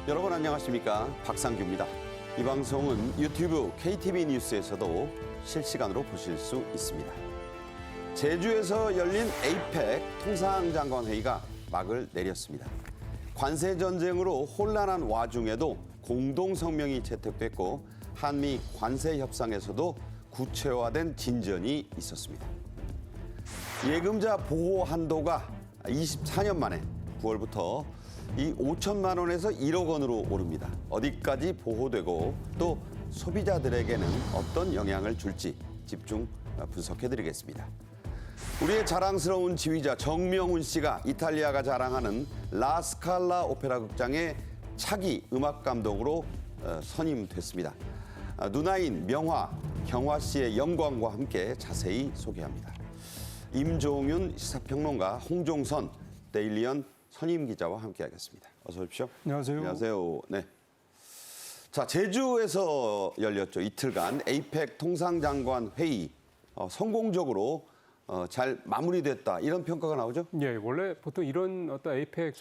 여러분 안녕하십니까? 박상규입니다. 이 방송은 유튜브 KTV 뉴스에서도 실시간으로 보실 수 있습니다. 제주에서 열린 에이펙 통상장관회의가 막을 내렸습니다. 관세 전쟁으로 혼란한 와중에도 공동성명이 채택됐고 한미 관세 협상에서도 구체화된 진전이 있었습니다. 예금자 보호 한도가 24년 만에 9월부터 이 5천만 원에서 1억 원으로 오릅니다. 어디까지 보호되고 또 소비자들에게는 어떤 영향을 줄지 집중 분석해드리겠습니다. 우리의 자랑스러운 지휘자 정명훈 씨가 이탈리아가 자랑하는 라스칼라 오페라 극장의 차기 음악 감독으로 선임됐습니다. 누나인 명화, 경화 씨의 영광과 함께 자세히 소개합니다. 임종윤 시사평론가, 홍종선 데일리언 선임 기자와 함께하겠습니다. 어서 오십시오. 안녕하세요. 안녕하세요. 네. 자, 제주에서 열렸죠. 이틀간 에이펙 통상장관 회의 성공적으로 잘 마무리됐다 이런 평가가 나오죠? 예, 원래 보통 이런 어떤 에이펙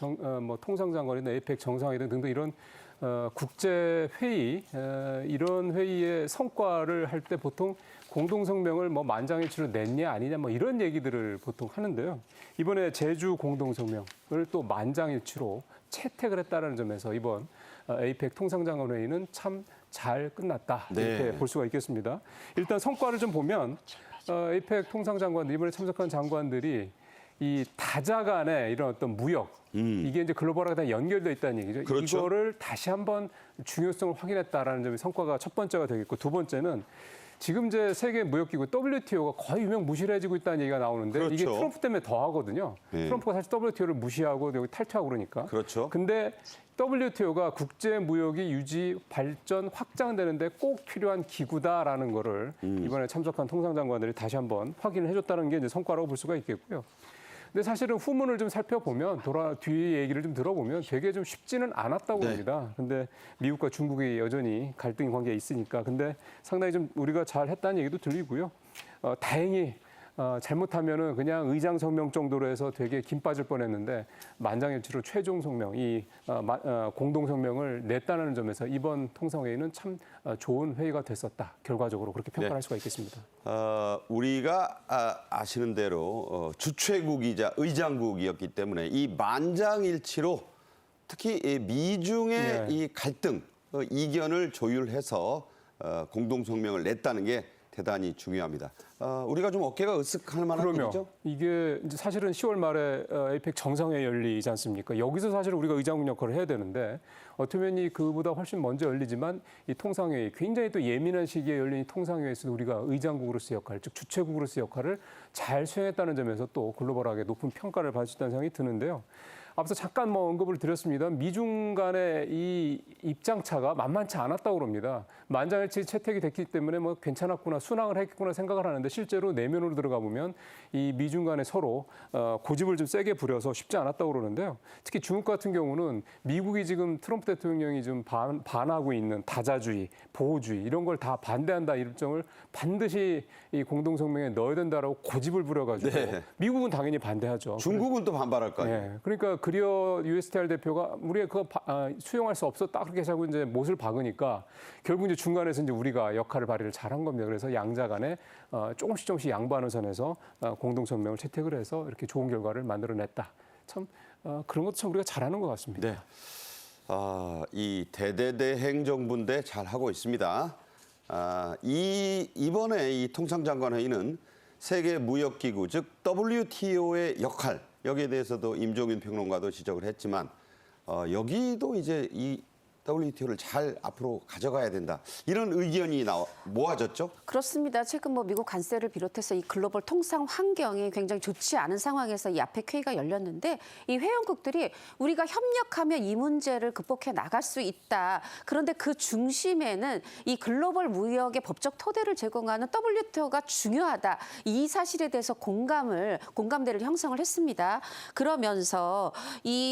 통상장관이나 에이펙 정상회담 등등 이런 국제 회의 이런 회의의 성과를 할 때 보통 공동성명을 만장일치로 냈냐 아니냐 이런 얘기들을 보통 하는데요. 이번에 제주 공동성명을 또 만장일치로 채택을 했다는 점에서 이번 에이펙 통상장관 회의는 참 잘 끝났다 이렇게 볼 수가 있겠습니다. 일단 성과를 좀 보면 에이펙 통상장관들 이번에 참석한 장관들이 이 다자 간의 이런 어떤 무역 이게 이제 글로벌하게 다 연결돼 있다는 얘기죠. 그렇죠. 이거를 다시 한번 중요성을 확인했다라는 점이 성과가 첫 번째가 되겠고, 두 번째는 지금 이제 세계 무역기구 WTO가 거의 유명무실해지고 있다는 얘기가 나오는데 그렇죠. 이게 트럼프 때문에 더 하거든요. 네. 트럼프가 사실 WTO를 무시하고 여기 탈퇴하고 그러니까. 그렇죠. 근데 WTO가 국제 무역이 유지, 발전, 확장되는데 꼭 필요한 기구다라는 거를 이번에 참석한 통상장관들이 다시 한번 확인을 해줬다는 게 이제 성과라고 볼 수가 있겠고요. 근데 사실은 후문을 좀 살펴보면 뒤 얘기를 좀 들어보면 되게 좀 쉽지는 않았다고 봅니다. 근데 미국과 중국이 여전히 갈등 관계에 있으니까 근데 상당히 좀 우리가 잘 했다는 얘기도 들리고요. 다행히 잘못하면은 그냥 의장 성명 정도로 해서 되게 김 빠질 뻔했는데 만장일치로 최종 성명, 이 공동 성명을 냈다는 점에서 이번 통상회의는 참 좋은 회의가 됐었다. 결과적으로 그렇게 평가할 수가 있겠습니다. 우리가 아시는 대로 주최국이자 의장국이었기 때문에 이 만장일치로 특히 미중의 이 갈등, 이견을 조율해서 공동성명을 냈다는 게 대단히 중요합니다. 우리가 좀 어깨가 으쓱할 만한 일이죠? 이게 이제 사실은 10월 말에 에이펙 정상회의 열리지 않습니까? 여기서 사실 우리가 의장국 역할을 해야 되는데 어떻게 보면 그보다 훨씬 먼저 열리지만 이 통상회의, 굉장히 또 예민한 시기에 열린 이 통상회의에서 우리가 의장국으로서의 역할, 즉 주최국으로서의 역할을 잘 수행했다는 점에서 또 글로벌하게 높은 평가를 받을 수 있다는 생각이 드는데요. 앞서 잠깐 언급을 드렸습니다. 미중 간의 이 입장차가 만만치 않았다고 합니다. 만장일치 채택이 됐기 때문에 괜찮았구나, 순항을 했구나 생각을 하는데 실제로 내면으로 들어가 보면 이 미중 간에 서로 고집을 좀 세게 부려서 쉽지 않았다고 그러는데요. 특히 중국 같은 경우는 미국이 지금 트럼프 대통령이 좀 반하고 있는 다자주의, 보호주의 이런 걸 다 반대한다 일정을 반드시 이 공동성명에 넣어야 된다라고 고집을 부려가지고 미국은 당연히 반대하죠. 중국은 또 반발할 거 아니에요? 네. 그러니까 그리어 USTR 대표가 우리가 그거 수용할 수 없었다 그렇게 자꾸 이제 못을 박으니까 결국 이제 중간에서 이제 우리가 역할을 발휘를 잘한 겁니다. 그래서 양자 간에 조금씩 양보하는 선에서 공동성명을 채택을 해서 이렇게 좋은 결과를 만들어냈다. 참 그런 것도 참 우리가 잘하는 것 같습니다. 네. 이 대대대행 정부인데 잘 하고 있습니다. 이번에 이 통상장관 회의는 세계 무역기구 즉 WTO의 역할 여기에 대해서도 임종윤 평론가도 지적을 했지만 여기도 이제 이 WTO를 잘 앞으로 가져가야 된다. 이런 의견이 모아졌죠? 그렇습니다. 최근 미국 관세를 비롯해서 이 글로벌 통상 환경이 굉장히 좋지 않은 상황에서 이 아펙 회의가 열렸는데 이 회원국들이 우리가 협력하면 이 문제를 극복해 나갈 수 있다. 그런데 그 중심에는 이 글로벌 무역의 법적 토대를 제공하는 WTO가 중요하다. 이 사실에 대해서 공감대를 형성을 했습니다. 그러면서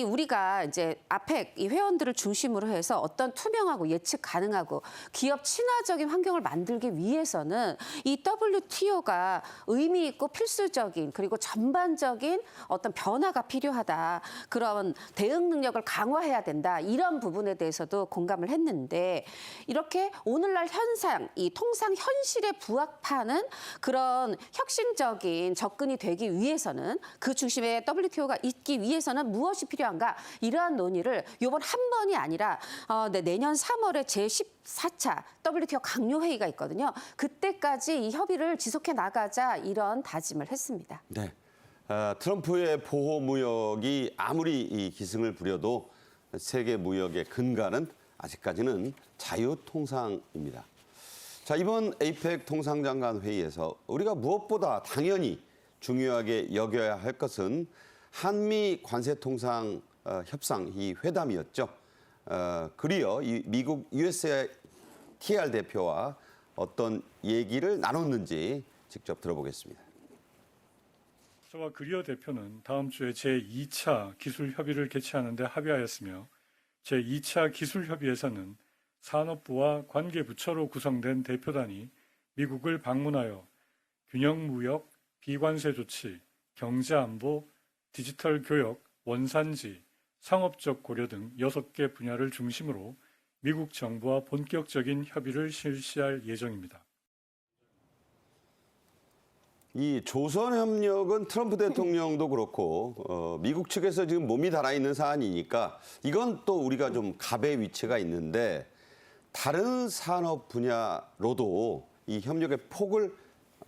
우리가 이제 아펙 이 회원들을 중심으로 해서 어떤 투명하고 예측 가능하고 기업 친화적인 환경을 만들기 위해서는 이 WTO가 의미 있고 필수적인 그리고 전반적인 어떤 변화가 필요하다. 그런 대응 능력을 강화해야 된다. 이런 부분에 대해서도 공감을 했는데 이렇게 오늘날 현상, 이 통상 현실에 부합하는 그런 혁신적인 접근이 되기 위해서는 그 중심에 WTO가 있기 위해서는 무엇이 필요한가? 이러한 논의를 이번 한 번이 아니라 내년 3월에 제14차 WTO 강요회의가 있거든요. 그때까지 이 협의를 지속해 나가자 이런 다짐을 했습니다. 네. 트럼프의 보호 무역이 아무리 이 기승을 부려도 세계 무역의 근간은 아직까지는 자유통상입니다. 자, 이번 APEC 통상장관 회의에서 우리가 무엇보다 당연히 중요하게 여겨야 할 것은 한미 관세통상 협상 이 회담이었죠. 그리어 이 미국 USTR 대표와 어떤 얘기를 나눴는지 직접 들어보겠습니다. 저와 그리어 대표는 다음 주에 제2차 기술협의를 개최하는 데 합의하였으며 제2차 기술협의에서는 산업부와 관계부처로 구성된 대표단이 미국을 방문하여 균형무역, 비관세 조치, 경제안보, 디지털 교역, 원산지, 상업적 고려 등 6개 분야를 중심으로 미국 정부와 본격적인 협의를 실시할 예정입니다. 이 조선협력은 트럼프 대통령도 그렇고 미국 측에서 지금 몸이 달아있는 사안이니까 이건 또 우리가 좀 갑의 위치가 있는데 다른 산업 분야로도 이 협력의 폭을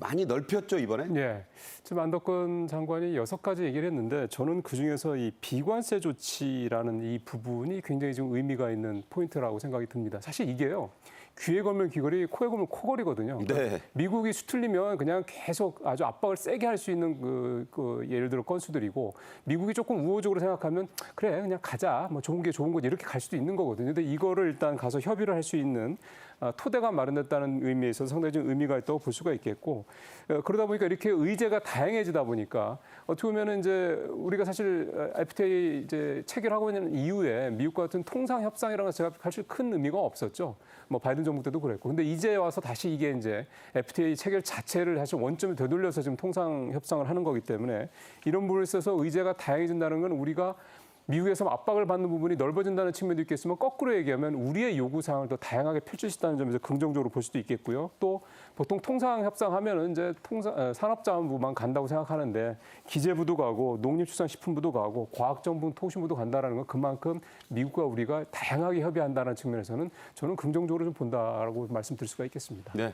많이 넓혔죠, 이번에? 예. 지금 안덕근 장관이 6가지 얘기를 했는데 저는 그중에서 이 비관세 조치라는 이 부분이 굉장히 좀 의미가 있는 포인트라고 생각이 듭니다. 사실 이게요. 귀에 걸면 귀걸이, 코에 걸면 코걸이거든요. 네. 미국이 수틀리면 그냥 계속 아주 압박을 세게 할 수 있는 예를 들어 건수들이고 미국이 조금 우호적으로 생각하면 그래 그냥 가자 뭐 좋은 게 좋은 거지 이렇게 갈 수도 있는 거거든요. 근데 이거를 일단 가서 협의를 할 수 있는 토대가 마련됐다는 의미에 있어서 상당히 좀 의미가 있다고 볼 수가 있겠고 그러다 보니까 이렇게 의제가 다양해지다 보니까 어떻게 보면 이제 우리가 사실 FTA 이제 체결하고 있는 이후에 미국과 같은 통상 협상이라는 것은 사실 큰 의미가 없었죠. 뭐 바이든 정부 때도 그랬고. 근데 이제 와서 다시 이게 이제 FTA 체결 자체를 사실 원점을 되돌려서 지금 통상 협상을 하는 거기 때문에 이런 부분에 있어서 의제가 다양해진다는 건 우리가 미국에서 압박을 받는 부분이 넓어진다는 측면도 있겠지만 거꾸로 얘기하면 우리의 요구 사항을 더 다양하게 펼칠 수 있다는 점에서 긍정적으로 볼 수도 있겠고요. 또 보통 통상 협상하면은 이제 산업자원부만 간다고 생각하는데 기재부도 가고 농림축산식품부도 가고 과학정보 통신부도 간다라는 건 그만큼 미국과 우리가 다양하게 협의한다는 측면에서는 저는 긍정적으로 좀 본다라고 말씀드릴 수가 있겠습니다. 네.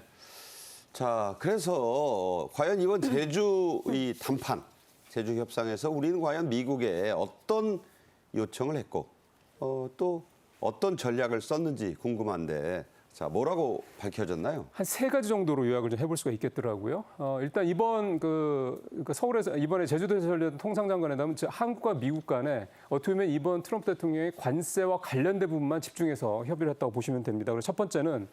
자, 그래서 과연 이번 제주 이 담판, 제주 협상에서 우리는 과연 미국에 어떤 요청을 했고 또 어떤 전략을 썼는지 궁금한데 자 뭐라고 밝혀졌나요? 한 3가지 정도로 요약을 좀 해볼 수가 있겠더라고요. 일단 이번 서울에서 이번에 제주도에서 열린 통상장관회담은 한국과 미국 간에 어떻게 보면 이번 트럼프 대통령의 관세와 관련된 부분만 집중해서 협의를 했다고 보시면 됩니다. 그래서 첫 번째는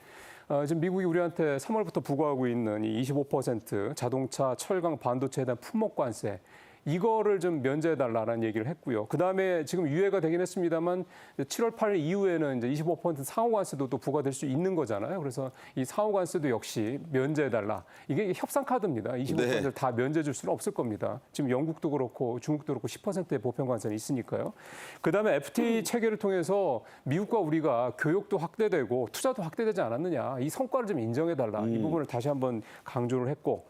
지금 미국이 우리한테 3월부터 부과하고 있는 이 25% 자동차, 철강, 반도체에 대한 품목 관세 이거를 좀 면제해달라는 얘기를 했고요. 그 다음에 지금 유예가 되긴 했습니다만 7월 8일 이후에는 이제 25% 상호관세도 또 부과될 수 있는 거잖아요. 그래서 이 상호관세도 역시 면제해달라. 이게 협상 카드입니다. 25%를 네. 다 면제해 줄 수는 없을 겁니다. 지금 영국도 그렇고 중국도 그렇고 10%의 보편 관세는 있으니까요. 그 다음에 FTA 체결을 통해서 미국과 우리가 교역도 확대되고 투자도 확대되지 않았느냐. 이 성과를 좀 인정해달라. 이 부분을 다시 한번 강조를 했고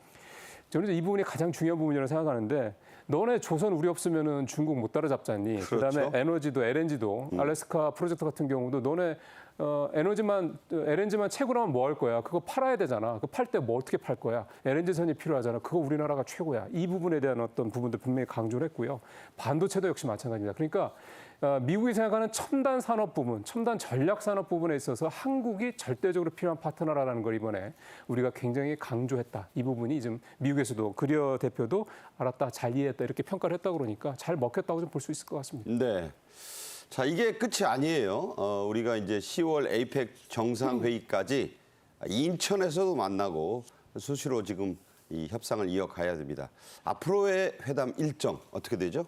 저는 이 부분이 가장 중요한 부분이라고 생각하는데 너네 조선 우리 없으면은 중국 못 따라잡잖니. 그렇죠. 그다음에 에너지도 LNG도 알래스카 프로젝트 같은 경우도 너네 LNG만 채굴 하면 뭐 할 거야? 그거 팔아야 되잖아. 그거 팔 때 뭐 어떻게 팔 거야? LNG선이 필요하잖아. 그거 우리나라가 최고야. 이 부분에 대한 어떤 부분도 분명히 강조를 했고요. 반도체도 역시 마찬가지입니다. 그러니까 미국이 생각하는 첨단 산업 부분, 첨단 전략 산업 부분에 있어서 한국이 절대적으로 필요한 파트너라는 걸 이번에 우리가 굉장히 강조했다. 이 부분이 좀 미국에서도 그리어 대표도 알았다, 잘 이해했다 이렇게 평가를 했다 그러니까 잘 먹혔다고 좀 볼 수 있을 것 같습니다. 네. 자, 이게 끝이 아니에요. 우리가 이제 10월 APEC 정상회의까지 인천에서도 만나고 수시로 지금 이 협상을 이어가야 됩니다. 앞으로의 회담 일정 어떻게 되죠?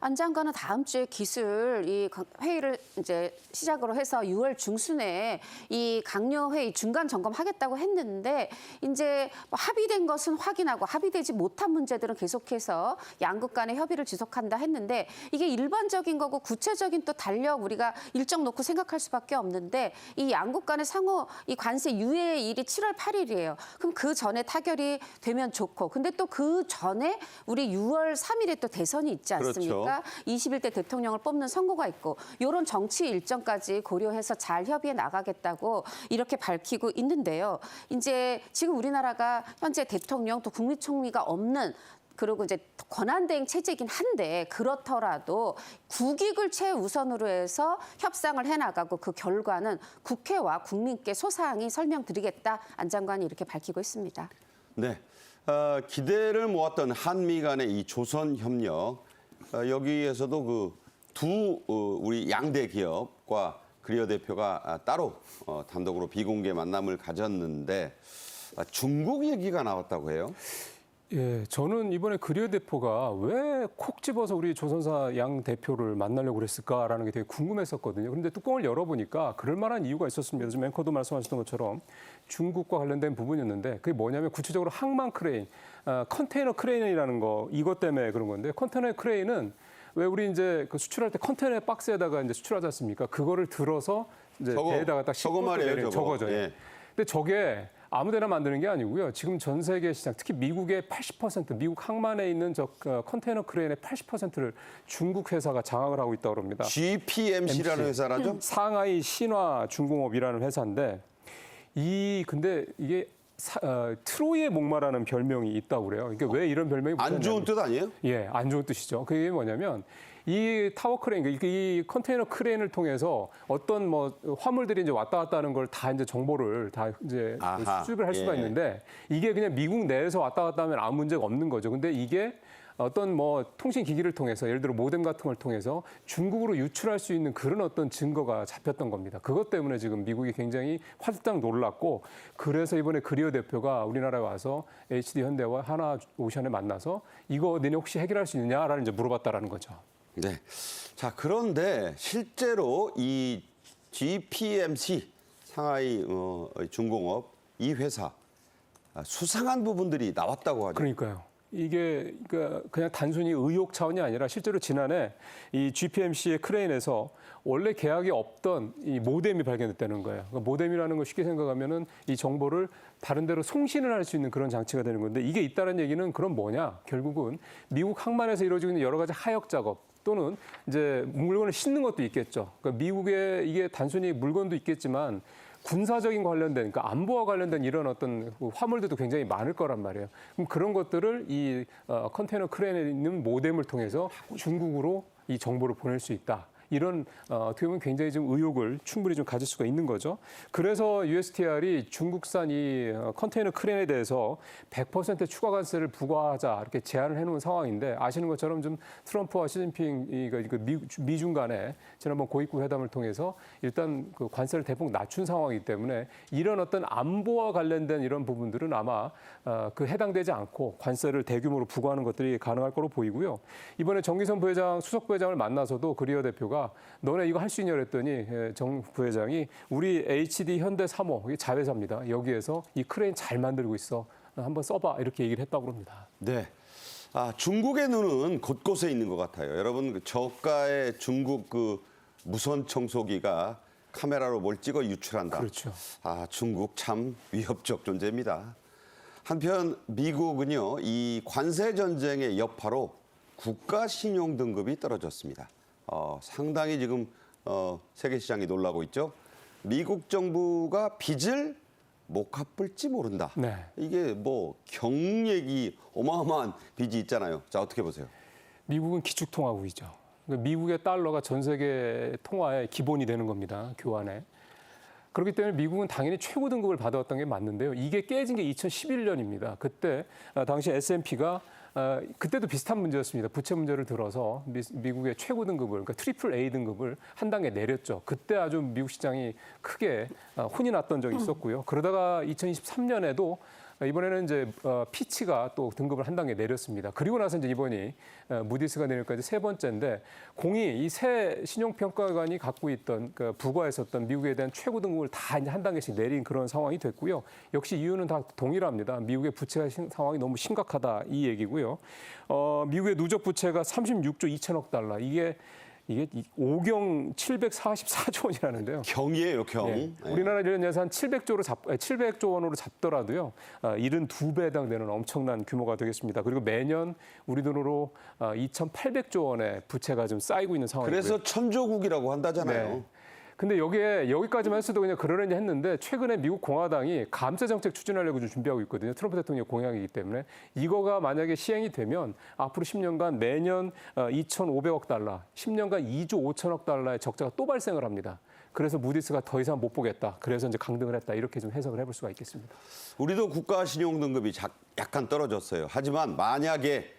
안 장관은 다음 주에 기술 이 회의를 이제 시작으로 해서 6월 중순에 이 강요 회의 중간 점검하겠다고 했는데 이제 뭐 합의된 것은 확인하고 합의되지 못한 문제들은 계속해서 양국 간의 협의를 지속한다 했는데 이게 일반적인 거고 구체적인 또 달력 우리가 일정 놓고 생각할 수밖에 없는데 이 양국 간의 상호 이 관세 유예일이 7월 8일이에요. 그럼 그 전에 타결이 되면 좋고 근데 또 그 전에 우리 6월 3일에 또 대선이 있지 않습니까? 그렇죠. 21대 대통령을 뽑는 선거가 있고 이런 정치 일정까지 고려해서 잘 협의해 나가겠다고 이렇게 밝히고 있는데요. 이제 지금 우리나라가 현재 대통령 또 국무총리가 없는 그리고 이제 권한대행 체제이긴 한데 그렇더라도 국익을 최우선으로 해서 협상을 해나가고 그 결과는 국회와 국민께 소상히 설명드리겠다 안 장관이 이렇게 밝히고 있습니다. 네. 기대를 모았던 한미 간의 이 조선 협력 여기에서도 그 두 우리 양대 기업과 그리어 대표가 따로 단독으로 비공개 만남을 가졌는데 중국 얘기가 나왔다고 해요. 예, 저는 이번에 그리어 대표가 왜 콕 집어서 우리 조선사 양 대표를 만나려고 그랬을까라는 게 되게 궁금했었거든요. 그런데 뚜껑을 열어보니까 그럴 만한 이유가 있었습니다. 지금 앵커도 말씀하셨던 것처럼 중국과 관련된 부분이었는데 그게 뭐냐면 구체적으로 항만 크레인, 컨테이너 크레인이라는 거 이것 때문에 그런 건데 컨테이너 크레인은 왜 우리 이제 그 수출할 때 컨테이너 박스에다가 이제 수출하지 않습니까? 그거를 들어서 이제 배에다가 딱 싣고 말이에요, 저거죠. 예. 근데 저게 아무데나 만드는 게 아니고요. 지금 전 세계 시장, 특히 미국의 80%, 미국 항만에 있는 저 컨테이너 크레인의 80%를 중국 회사가 장악을 하고 있다고 합니다. GPMC라는 회사라죠? 상하이 신화 중공업이라는 회사인데 근데 이게 트로이의 목마라는 별명이 있다고 그래요. 이게 왜 이런 별명이 안 좋은 붙었냐면 뜻 아니에요? 예, 안 좋은 뜻이죠. 그게 뭐냐면 이 타워 크레인, 이 컨테이너 크레인을 통해서 어떤 뭐 화물들이 이제 왔다 갔다 하는 걸 다 이제 정보를 다 이제 아하, 수집을 할 수가 예. 있는데 이게 그냥 미국 내에서 왔다 갔다 하면 아무 문제가 없는 거죠. 근데 이게 어떤 뭐 통신 기기를 통해서 예를 들어 모뎀 같은 걸 통해서 중국으로 유출할 수 있는 그런 어떤 증거가 잡혔던 겁니다. 그것 때문에 지금 미국이 굉장히 화들짝 놀랐고 그래서 이번에 그리어 대표가 우리나라에 와서 HD 현대와 하나오션에 만나서 이거 너네 혹시 해결할 수 있느냐라는 이제 물어봤다라는 거죠. 네. 자, 그런데 실제로 이 GPMC 상하이 중공업 이 회사 수상한 부분들이 나왔다고 하죠. 그러니까요. 이게 그러니까 그냥 단순히 의혹 차원이 아니라 실제로 지난해 이 GPMC의 크레인에서 원래 계약이 없던 이 모뎀이 발견됐다는 거예요. 그러니까 모뎀이라는 걸 쉽게 생각하면은 이 정보를 다른 데로 송신을 할 수 있는 그런 장치가 되는 건데 이게 있다는 얘기는 그럼 뭐냐? 결국은 미국 항만에서 이루어지고 있는 여러 가지 하역 작업 또는 이제 물건을 싣는 것도 있겠죠. 그러니까 미국의 이게 단순히 물건도 있겠지만 군사적인 관련된, 그러니까 안보와 관련된 이런 어떤 화물들도 굉장히 많을 거란 말이에요. 그럼 그런 것들을 이 컨테이너 크레인에 있는 모뎀을 통해서 중국으로 이 정보를 보낼 수 있다. 이런 어떻게 보면 굉장히 좀 의혹을 충분히 좀 가질 수가 있는 거죠. 그래서 USTR이 중국산 이 컨테이너 크레인에 대해서 100% 추가 관세를 부과하자 이렇게 제안을 해놓은 상황인데 아시는 것처럼 좀 트럼프와 시진핑 미중 간에 지난번 고위급 회담을 통해서 일단 그 관세를 대폭 낮춘 상황이기 때문에 이런 어떤 안보와 관련된 이런 부분들은 아마 그 해당되지 않고 관세를 대규모로 부과하는 것들이 가능할 거로 보이고요. 이번에 정기선 부회장, 수석 부회장을 만나서도 그리어 대표가 너네 이거 할 수 있냐 그랬더니 정 부회장이 우리 HD 현대 3호 이게 자회사입니다. 여기에서 이 크레인 잘 만들고 있어. 한번 써봐 이렇게 얘기를 했다고 합니다. 네. 중국의 눈은 곳곳에 있는 것 같아요. 여러분 그 저가의 중국 그 무선 청소기가 카메라로 뭘 찍어 유출한다. 그렇죠. 중국 참 위협적 존재입니다. 한편 미국은요 이 관세 전쟁의 여파로 국가 신용 등급이 떨어졌습니다. 상당히 지금 세계 시장이 놀라고 있죠. 미국 정부가 빚을 못 갚을지 모른다. 네. 이게 뭐 경력이 어마어마한 빚이 있잖아요. 자, 어떻게 보세요? 미국은 기축통화국이죠. 그러니까 미국의 달러가 전 세계 통화의 기본이 되는 겁니다. 교환에. 그렇기 때문에 미국은 당연히 최고 등급을 받아왔던 게 맞는데요. 이게 깨진 게 2011년입니다. 그때 당시 S&P가 그때도 비슷한 문제였습니다. 부채 문제를 들어서 미국의 최고 등급을, 그러니까 트리플 A 등급을 한 단계 내렸죠. 그때 아주 미국 시장이 크게 혼이 났던 적이 있었고요. 그러다가 2023년에도 이번에는 이제 피치가 또 등급을 한 단계 내렸습니다. 그리고 나서 이제 이번이 무디스가 내릴까지 세 번째인데 공이 이 세 신용평가관이 갖고 있던 부과했었던 미국에 대한 최고 등급을 다 이제 한 단계씩 내린 그런 상황이 됐고요. 역시 이유는 다 동일합니다. 미국의 부채 상황이 너무 심각하다 이 얘기고요. 미국의 누적 부채가 36조 2천억 달러. 이게 5경 744조 원이라는데요. 경이에요, 경. 네. 우리나라 이런 예산 700조 원으로 잡더라도요. 72배에 해당되는 엄청난 규모가 되겠습니다. 그리고 매년 우리 돈으로 2,800조 원의 부채가 좀 쌓이고 있는 상황이고요. 그래서 천조국이라고 한다잖아요. 네. 근데 여기까지만 했어도 그냥 그러려니 했는데 최근에 미국 공화당이 감세 정책 추진하려고 좀 준비하고 있거든요. 트럼프 대통령 공약이기 때문에 이거가 만약에 시행이 되면 앞으로 10년간 매년 2,500억 달러, 10년간 2조 5천억 달러의 적자가 또 발생을 합니다. 그래서 무디스가 더 이상 못 보겠다. 그래서 이제 강등을 했다. 이렇게 좀 해석을 해볼 수가 있겠습니다. 우리도 국가 신용 등급이 약간 떨어졌어요. 하지만 만약에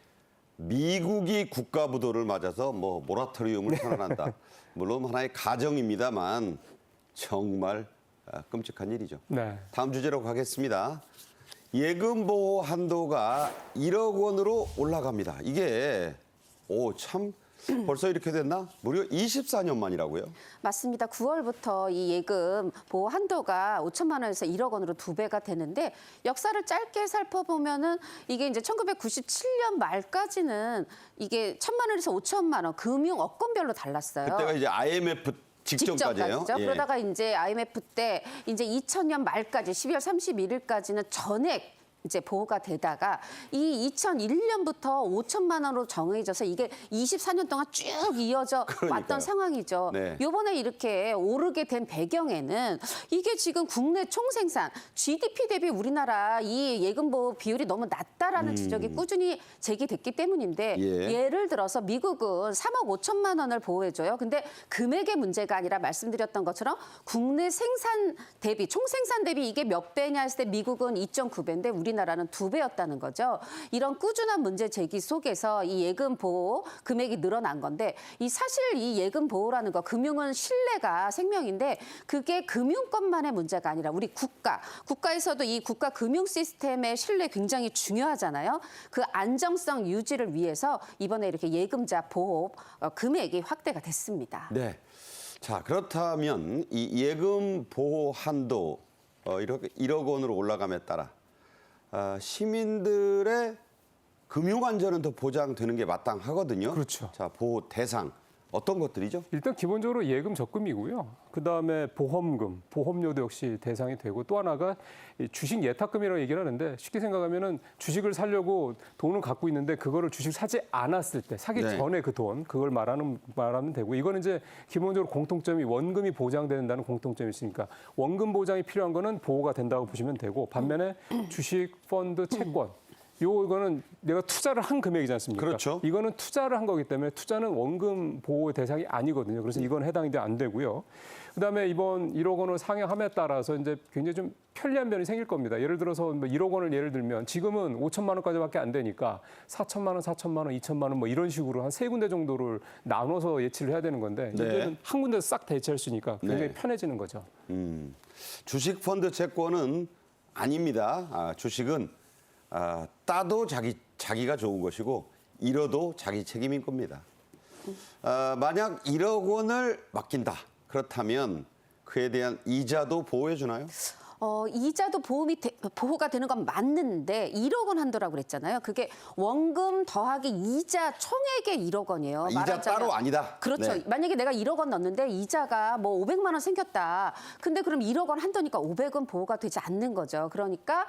미국이 국가 부도를 맞아서 뭐 모라토리움을 선언한다. 물론 하나의 가정입니다만 정말 끔찍한 일이죠. 네. 다음 주제로 가겠습니다. 예금 보호 한도가 1억 원으로 올라갑니다. 이게 참 벌써 이렇게 됐나? 무려 24년 만이라고요? 맞습니다. 9월부터 이 예금 보호 한도가 5천만 원에서 1억 원으로 2배가 되는데 역사를 짧게 살펴보면은 이게 이제 1997년 말까지는 이게 1천만 원에서 5천만 원 금융 업권별로 달랐어요. 그때가 이제 IMF 직전까지예요. 직전까지죠. 예. 그러다가 이제 IMF 때 이제 2000년 말까지 12월 31일까지는 전액 이제 보호가 되다가 이 2001년부터 5천만 원으로 정해져서 이게 24년 동안 쭉 이어져 그러니까요. 왔던 상황이죠. 네. 이번에 이렇게 오르게 된 배경에는 이게 지금 국내 총생산 GDP 대비 우리나라 이 예금 보호 비율이 너무 낮다라는 지적이 꾸준히 제기됐기 때문인데 예. 예를 들어서 미국은 3억 5천만 원을 보호해줘요. 근데 금액의 문제가 아니라 말씀드렸던 것처럼 국내 생산 대비 총생산 대비 이게 몇 배냐 했을 때 미국은 2.9배인데 우리나라는 2배였다는 거죠. 이런 꾸준한 문제 제기 속에서 이 예금 보호 금액이 늘어난 건데 이 사실 이 예금 보호라는 거 금융은 신뢰가 생명인데 그게 금융권만의 문제가 아니라 우리 국가에서도 이 국가 금융 시스템의 신뢰 굉장히 중요하잖아요. 그 안정성 유지를 위해서 이번에 이렇게 예금자 보호 금액이 확대가 됐습니다. 네. 자, 그렇다면 이 예금 보호 한도 이렇게 1억 원으로 올라감에 따라 시민들의 금융 안전은 더 보장되는 게 마땅하거든요. 그렇죠. 자, 보호 대상 어떤 것들이죠? 일단 기본적으로 예금 적금이고요. 그다음에 보험금, 보험료도 역시 대상이 되고 또 하나가 이 주식 예탁금이라고 얘기를 하는데 쉽게 생각하면은 주식을 사려고 돈을 갖고 있는데 그거를 주식 사지 않았을 때 사기 네. 전에 그 돈 그걸 말하면 되고 이거는 이제 기본적으로 공통점이 원금이 보장된다는 공통점이 있으니까 원금 보장이 필요한 거는 보호가 된다고 보시면 되고 반면에 주식, 펀드, 채권 이거는 내가 투자를 한 금액이지 않습니까? 그렇죠. 이거는 투자를 한 거기 때문에 투자는 원금 보호 대상이 아니거든요. 그래서 이건 해당이 안 되고요. 그다음에 이번 1억 원을 상향함에 따라서 이제 굉장히 좀 편리한 면이 생길 겁니다. 예를 들어서 뭐 1억 원을 예를 들면 지금은 5천만 원까지밖에 안 되니까 4천만 원, 4천만 원, 2천만 원 뭐 이런 식으로 한 세 군데 정도를 나눠서 예치를 해야 되는 건데 네. 이제는 한 군데서 싹 대체할 수 있으니까 굉장히 네. 편해지는 거죠. 주식, 펀드, 채권은 아닙니다. 주식은 따도 자기가 좋은 것이고 잃어도 자기 책임인 겁니다. 만약 1억 원을 맡긴다. 그렇다면 그에 대한 이자도 보호해 주나요? 이자도 보호가 되는 건 맞는데 1억 원 한도라고 그랬잖아요. 그게 원금 더하기 이자 총액의 1억 원이에요. 이자 말하자면. 따로 아니다. 그렇죠. 네. 만약에 내가 1억 원 넣었는데 이자가 뭐 500만 원 생겼다. 근데 그럼 1억 원 한도니까 500은 보호가 되지 않는 거죠. 그러니까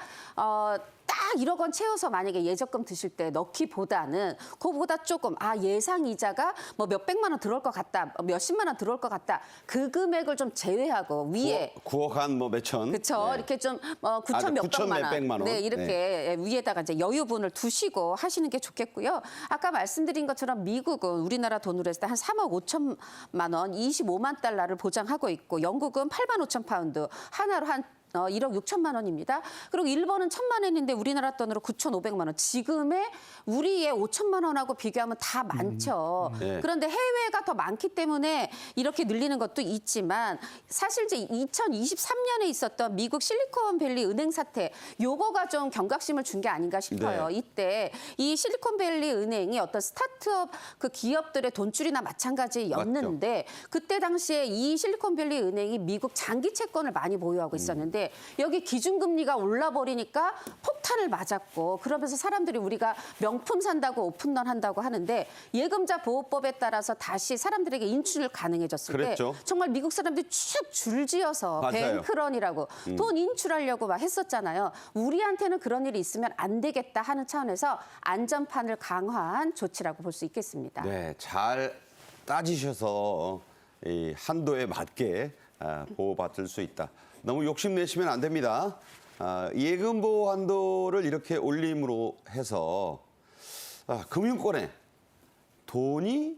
딱 1억 원 채워서 만약에 예적금 드실 때 넣기보다는 그거보다 조금 예상 이자가 뭐 몇백만 원 들어올 것 같다. 몇십만 원 들어올 것 같다. 그 금액을 좀 제외하고 위에 9억 한 뭐 몇천. 그렇죠. 네. 이렇게 좀 9천 몇백만 원. 몇백만 원. 네, 이렇게 위에다가 이제 여유분을 두시고 하시는 게 좋겠고요. 아까 말씀드린 것처럼 미국은 우리나라 돈으로 했을 때 한 3억 5천만 원, 25만 달러를 보장하고 있고 영국은 8만 5천 파운드, 하나로 한 1억 6천만 원입니다. 그리고 일본은 1,000만 원인데 우리나라 돈으로 9,500만 원. 지금의 우리의 5천만 원하고 비교하면 다 많죠. 네. 그런데 해외가 더 많기 때문에 이렇게 늘리는 것도 있지만 사실 이제 2023년에 있었던 미국 실리콘밸리 은행 사태 요거가 좀 경각심을 준 게 아닌가 싶어요. 네. 이때 이 실리콘밸리 은행이 어떤 스타트업 그 기업들의 돈줄이나 마찬가지였는데 그때 당시에 이 실리콘밸리 은행이 미국 장기 채권을 많이 보유하고 있었는데 여기 기준금리가 올라버리니까 폭탄을 맞았고 그러면서 사람들이 우리가 명품 산다고 오픈런 한다고 하는데 예금자 보호법에 따라서 다시 사람들에게 인출을 가능해졌을 그랬죠. 때 정말 미국 사람들이 쭉 줄지어서 맞아요. 뱅크런이라고 돈 인출하려고 막 했었잖아요. 우리한테는 그런 일이 있으면 안 되겠다 하는 차원에서 안전판을 강화한 조치라고 볼 수 있겠습니다. 네, 잘 따지셔서 이 한도에 맞게 보호받을 수 있다. 너무 욕심내시면 안 됩니다. 예금 보호 한도를 이렇게 올림으로 해서 금융권에 돈이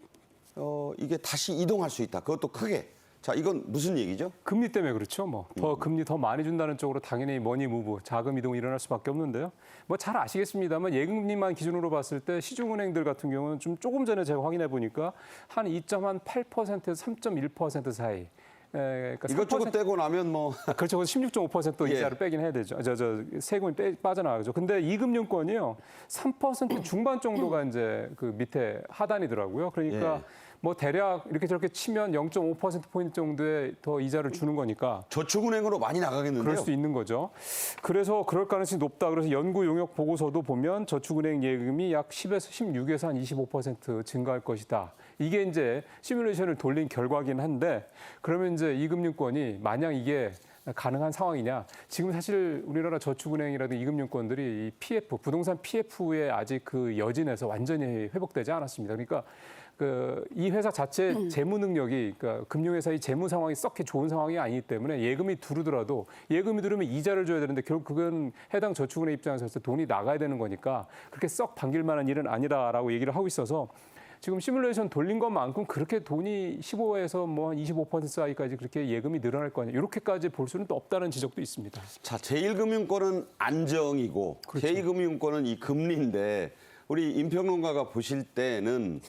이게 다시 이동할 수 있다. 그것도 크게. 자, 이건 무슨 얘기죠? 금리 때문에 그렇죠. 뭐 더 금리 더 많이 준다는 쪽으로 당연히 머니 무브, 자금 이동이 일어날 수밖에 없는데요. 뭐 잘 아시겠습니다만 예금리만 기준으로 봤을 때 시중은행들 같은 경우는 좀 조금 전에 제가 확인해 보니까 한 2.8%에서 3.1% 사이. 그러니까 이것저것 3% 떼고 나면 뭐 그렇죠. 16.5% 예. 이자를 빼긴 해야 되죠. 세금이 빠져나가죠. 근데 이 금융권이요. 3% 중반 정도가 이제 그 밑에 하단이더라고요. 그러니까 예. 뭐 대략 이렇게 저렇게 치면 0.5%포인트 정도의 더 이자를 주는 거니까 저축은행으로 많이 나가겠는데요. 그럴 수 있는 거죠. 그래서 그럴 가능성이 높다. 그래서 연구 용역 보고서도 보면 저축은행 예금이 약 10에서 16에서 한 25% 증가할 것이다. 이게 이제 시뮬레이션을 돌린 결과긴 한데 그러면 이제 이 금융권이 만약 이게 가능한 상황이냐? 지금 사실 우리나라 저축은행이라든지 이 금융권들이 이 PF, 부동산 PF의 아직 그 여진에서 완전히 회복되지 않았습니다. 그러니까 이 회사 자체 재무 능력이, 그러니까 금융회사의 재무 상황이 썩히 좋은 상황이 아니기 때문에 예금이 두르더라도 예금이 들으면 이자를 줘야 되는데 결국 그건 해당 저축은행 입장에서 돈이 나가야 되는 거니까 그렇게 썩 반길 만한 일은 아니다라고 얘기를 하고 있어서 지금 시뮬레이션 돌린 것만큼 그렇게 돈이 15에서 뭐 한 25% 사이까지 그렇게 예금이 늘어날 거냐 이렇게까지 볼 수는 또 없다는 지적도 있습니다. 자, 제1금융권은 안정이고 그렇죠. 제2금융권은 이 금리인데 우리 임평론가가 보실 때는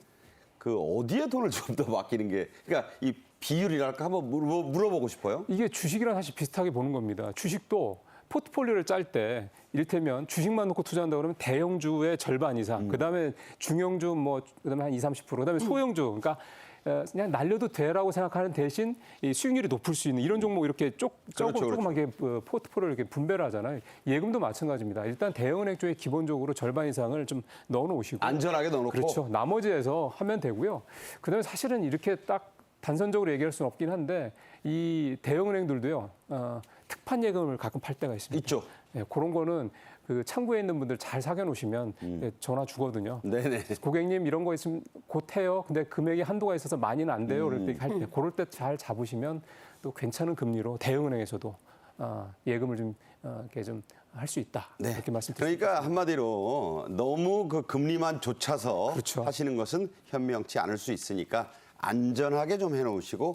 그 어디에 돈을 좀 더 맡기는 게 그러니까 이 비율이랄까 한번 물어보고 싶어요. 이게 주식이랑 사실 비슷하게 보는 겁니다. 주식도 포트폴리오를 짤 때 이를테면 주식만 놓고 투자한다 그러면 대형주의 절반 이상, 그다음에 중형주 뭐 그다음에 한 20, 30%, 그다음에 소형주 그러니까 그냥 날려도 돼라고 생각하는 대신 이 수익률이 높을 수 있는 이런 종목 이렇게 조그맣게 포트폴리오를 이렇게 분배를 하잖아요. 예금도 마찬가지입니다. 일단 대형은행 쪽에 기본적으로 절반 이상을 좀 넣어놓으시고 안전하게 넣어놓고. 그렇죠. 나머지에서 하면 되고요. 그다음에 사실은 이렇게 딱 단선적으로 얘기할 수는 없긴 한데 이 대형은행들도요 특판 예금을 가끔 팔 때가 있습니다. 있죠. 네, 그런 거는 그 창구에 있는 분들 잘 사겨놓으시면 전화 주거든요. 네네. 고객님 이런 거 있으면 곧 해요. 근데 금액이 한도가 있어서 많이는 안 돼요. 그럴 때 할 때 그럴 때 잘 잡으시면 또 괜찮은 금리로 대형은행에서도 예금을 좀 이렇게 좀 할 수 있다. 네. 이렇게 말씀드립니다. 그러니까 한마디로 너무 그 금리만 좇아서 그렇죠. 하시는 것은 현명치 않을 수 있으니까 안전하게 좀 해놓으시고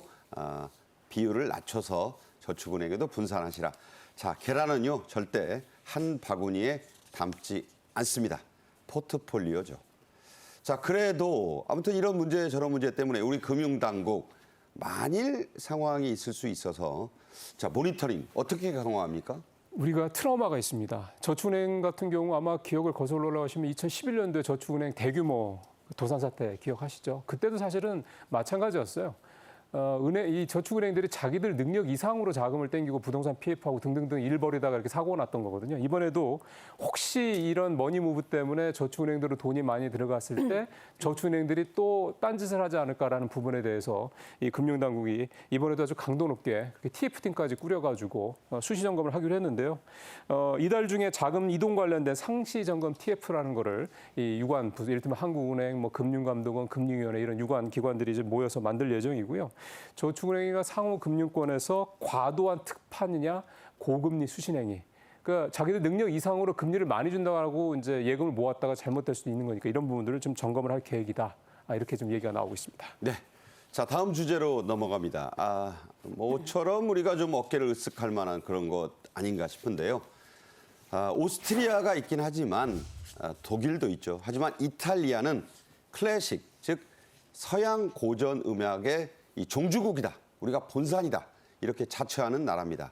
비율을 낮춰서 저축은행에도 분산하시라. 자, 계란은요 절대 한 바구니에 담지 않습니다. 포트폴리오죠. 자, 그래도 아무튼 이런 문제 저런 문제 때문에 우리 금융당국 만일 상황이 있을 수 있어서 자, 모니터링 어떻게 강화합니까? 우리가 트라우마가 있습니다. 저축은행 같은 경우 아마 기억을 거슬러 올라가시면 2011년도에 저축은행 대규모 도산 사태 기억하시죠? 그때도 사실은 마찬가지였어요. 이 저축은행들이 자기들 능력 이상으로 자금을 땡기고 부동산 PF하고 등등등 일 벌이다가 이렇게 사고가 났던 거거든요. 이번에도 혹시 이런 머니무브 때문에 저축은행들로 돈이 많이 들어갔을 때 저축은행들이 또 딴짓을 하지 않을까라는 부분에 대해서 이 금융당국이 이번에도 아주 강도 높게 TF팀까지 꾸려가지고 수시 점검을 하기로 했는데요. 이달 중에 자금 이동 관련된 상시 점검 TF라는 거를 이 유관 부서, 이를테면 한국은행, 뭐 금융감독원, 금융위원회 이런 유관 기관들이 이제 모여서 만들 예정이고요. 저축은행이가 상호 금융권에서 과도한 특판이냐 고금리 수신행위. 그러니까 자기들 능력 이상으로 금리를 많이 준다고 이제 예금을 모았다가 잘못될 수도 있는 거니까 이런 부분들을 좀 점검을 할 계획이다. 이렇게 좀 얘기가 나오고 있습니다. 네. 자, 다음 주제로 넘어갑니다. 모처럼 우리가 좀 어깨를 으쓱할 만한 그런 것 아닌가 싶은데요. 오스트리아가 있긴 하지만 독일도 있죠. 하지만 이탈리아는 클래식, 즉 서양 고전 음악의 이 종주국이다. 우리가 본산이다. 이렇게 자처하는 나라입니다.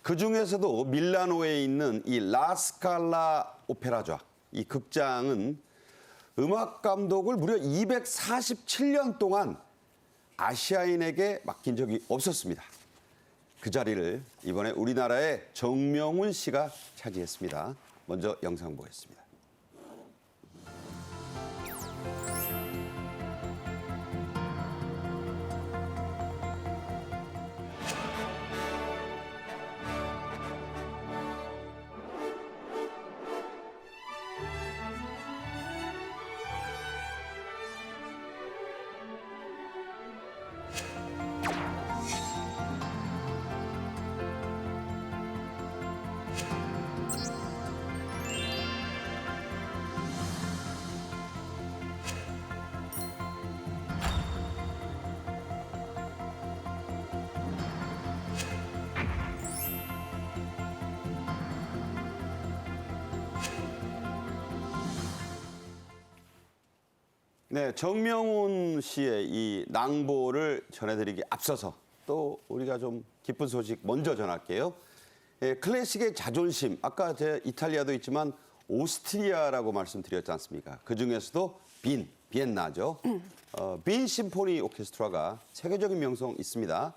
그중에서도 밀라노에 있는 이 라스칼라 오페라좌, 이 극장은 음악 감독을 무려 247년 동안 아시아인에게 맡긴 적이 없었습니다. 그 자리를 이번에 우리나라의 정명훈 씨가 차지했습니다. 먼저 영상 보겠습니다. 네, 정명훈 씨의 이 낭보를 전해드리기 앞서서 또 우리가 좀 기쁜 소식 먼저 전할게요. 예, 클래식의 자존심, 아까 제 이탈리아도 있지만 오스트리아라고 말씀드렸지 않습니까? 그중에서도 비엔나죠. 빈 심포니 오케스트라가 세계적인 명성 있습니다.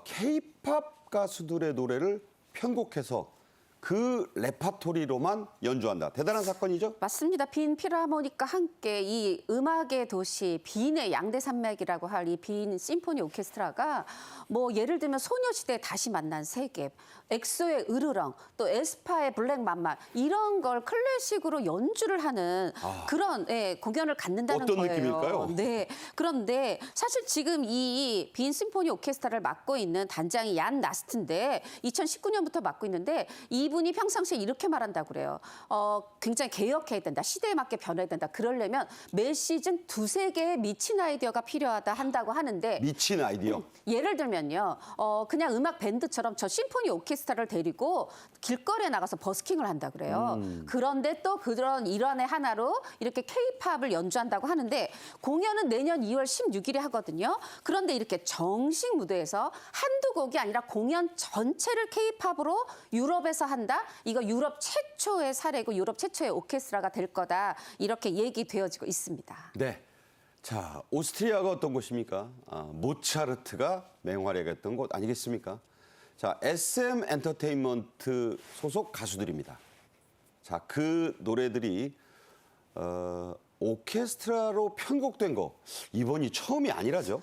K-팝 가수들의 노래를 편곡해서 그 레파토리로만 연주한다. 대단한 사건이죠? 맞습니다. 빈 필하모닉과 함께 이 음악의 도시 빈의 양대 산맥이라고 할 이 빈 심포니 오케스트라가 뭐 예를 들면 소녀시대 다시 만난 세계, 엑소의 으르렁, 또 에스파의 블랙 맘마 이런 걸 클래식으로 연주를 하는 그런 공연을 갖는다는 어떤 거예요. 느낌일까요? 네. 그런데 사실 지금 이 빈 심포니 오케스트라를 맡고 있는 단장이 얀 나스트인데 2019년부터 맡고 있는데 이분이 평상시에 이렇게 말한다고 그래요. 굉장히 개혁해야 된다. 시대에 맞게 변해야 된다. 그러려면 매 시즌 2~3개의 미친 아이디어가 필요하다 한다고 하는데 미친 아이디어. 예를 들면요. 그냥 음악 밴드처럼 저 심포니 오케스트라를 데리고 길거리에 나가서 버스킹을 한다 그래요. 그런데 또 그런 일환의 하나로 이렇게 K-팝을 연주한다고 하는데 공연은 내년 2월 16일에 하거든요. 그런데 이렇게 정식 무대에서 한두 곡이 아니라 공연 전체를 K-팝으로 유럽에서 한다? 이거 유럽 최초의 사례고 유럽 최초의 오케스트라가 될 거다. 이렇게 얘기되어지고 있습니다. 네. 자, 오스트리아가 어떤 곳입니까? 모차르트가 맹활약했던 곳 아니겠습니까? 자, SM 엔터테인먼트 소속 가수들입니다. 자, 그 노래들이 오케스트라로 편곡된 거 이번이 처음이 아니라죠?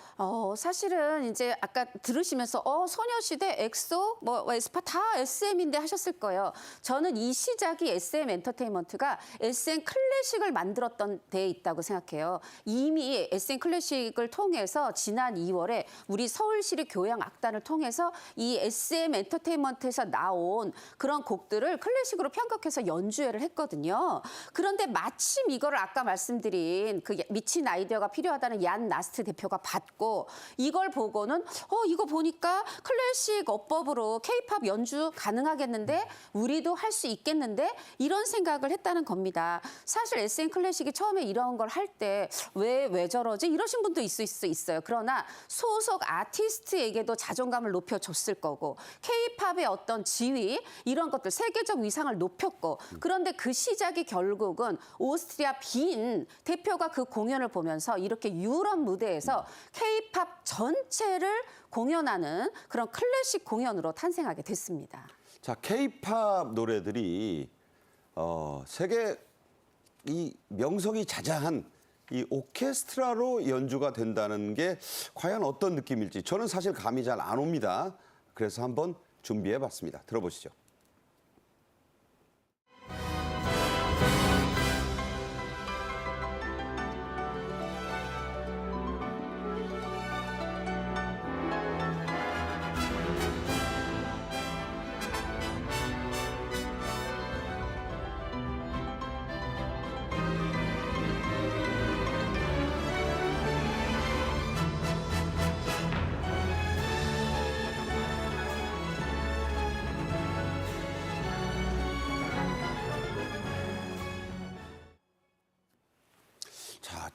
사실은 이제 아까 들으시면서 소녀시대, 엑소, 뭐 에스파 다 SM인데 하셨을 거예요. 저는 이 시작이 SM 엔터테인먼트가 SM 클래식을 만들었던 데에 있다고 생각해요. 이미 SM 클래식을 통해서 지난 2월에 우리 서울시립 교향악단을 통해서 이 SM 엔터테인먼트에서 나온 그런 곡들을 클래식으로 편곡해서 연주회를 했거든요. 그런데 마침 이거를 아까 말씀드린 그 미친 아이디어가 필요하다는 얀 나스트 대표가 받고 이걸 보고는 이거 보니까 클래식 어법으로 K-팝 연주 가능하겠는데 우리도 할 수 있겠는데 이런 생각을 했다는 겁니다. 사실 SM 클래식이 처음에 이런 걸 할 때 왜 저러지 이러신 분도 있을 수 있어요. 그러나 소속 아티스트에게도 자존감을 높여줬을 거고 K-팝의 어떤 지위 이런 것들 세계적 위상을 높였고 그런데 그 시작이 결국은 오스트리아 빈 대표가 그 공연을 보면서 이렇게 유럽 무대에서 K-팝 전체를 공연하는 그런 클래식 공연으로 탄생하게 됐습니다. 자, K-팝 노래들이 세계 이 명성이 자자한 이 오케스트라로 연주가 된다는 게 과연 어떤 느낌일지 저는 사실 감이 잘 안 옵니다. 그래서 한번 준비해봤습니다. 들어보시죠.